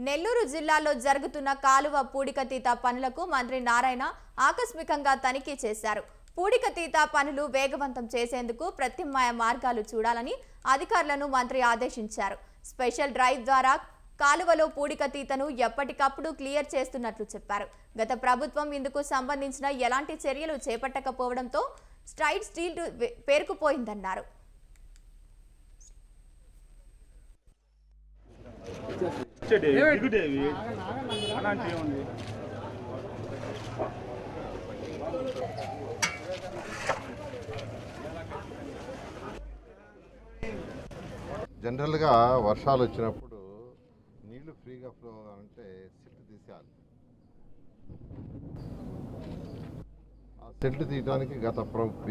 నెల్లూరు జిల్లాలో జరుగుతున్న కాలువ పూడికతీత పనులకు మంత్రి నారాయణ ఆకస్మికంగా తనిఖీ చేశారు. పూడికతీత పనులు వేగవంతం చేసేందుకు ప్రత్యామ్నాయ మార్గాలు చూడాలని అధికారులను మంత్రి ఆదేశించారు. స్పెషల్ డ్రైవ్ ద్వారా కాలువలో పూడికతీతను ఎప్పటికప్పుడు క్లియర్ చేస్తున్నట్లు చెప్పారు. గత ప్రభుత్వం ఇందుకు సంబంధించిన ఎలాంటి చర్యలు చేపట్టకపోవడంతో స్ట్రైట్ స్టీల్ పేరుకుపోయిందన్నారు. జనరల్గా వర్షాలు వచ్చినప్పుడు నీళ్లు ఫ్రీగా ఫ్లో అవ్వాలంటే సిల్ట్ తీసేయాలి. ఆ సిల్ట్ తీయడానికి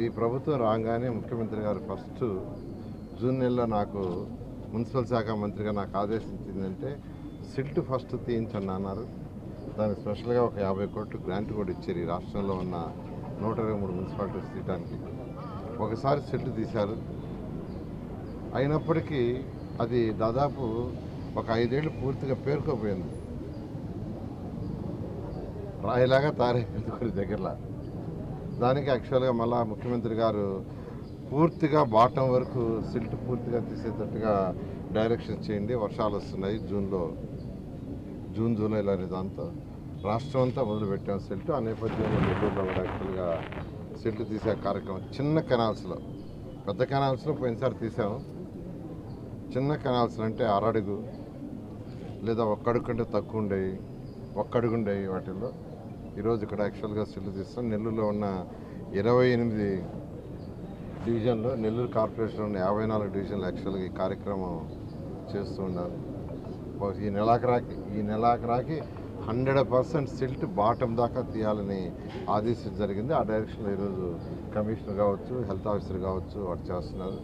ఈ ప్రభుత్వం రాగానే ముఖ్యమంత్రి గారు ఫస్ట్ జూన్ నెలలో నాకు మున్సిపల్ శాఖ మంత్రిగా నాకు ఆదేశించిందంటే సిల్ట్ ఫస్ట్ తీయించండి అన్నారు. దానికి స్పెషల్గా ఒక 50 కోట్లు గ్రాంట్ కూడా ఇచ్చారు. ఈ రాష్ట్రంలో ఉన్న 123 మున్సిపాలిటీస్ తీయడానికి. ఒకసారి సిల్ట్ తీశారు. అయినప్పటికీ అది దాదాపు ఒక 5 ఏళ్ళు పూర్తిగా పేరుకోపోయింది, రాయిలాగా తయారైపోయింది కొన్ని దగ్గరలో. దానికి యాక్చువల్గా మళ్ళా ముఖ్యమంత్రి గారు పూర్తిగా బాటం వరకు సిల్ట్ పూర్తిగా తీసేటట్టుగా డైరెక్షన్ చేయండి, వర్షాలు వస్తున్నాయి జూన్ జూలైలో అనే దాంతో రాష్ట్రం అంతా మొదలుపెట్టాం సిల్ట్. ఆ నేపథ్యంలో నెల్లూరులో కూడా యాక్చువల్గా సిల్ట్ తీసే కార్యక్రమం చిన్న కెనాల్స్లో, పెద్ద కెనాల్స్లో పోయినసారి తీసాము. చిన్న కెనాల్స్ అంటే అరడుగు లేదా ఒక్కడుగు కంటే తక్కువ ఉండేవి, ఒక్కడుగు ఉండేవి. వాటిల్లో ఈరోజు ఇక్కడ యాక్చువల్గా సిల్ట్ తీస్తాం. నెల్లూరులో ఉన్న 28 డివిజన్లో, నెల్లూరు కార్పొరేషన్లో ఉన్న 54 డివిజన్లు యాక్చువల్గా ఈ కార్యక్రమం చేస్తూ ఉన్నారు. ఈ నెలాఖరాకి 100% సిల్ట్ బాటం దాకా తీయాలని ఆదేశం జరిగింది. ఆ డైరెక్షన్లో ఈరోజు కమిషనర్ కావచ్చు, హెల్త్ ఆఫీసర్ కావచ్చు వాటి చేస్తున్నారు.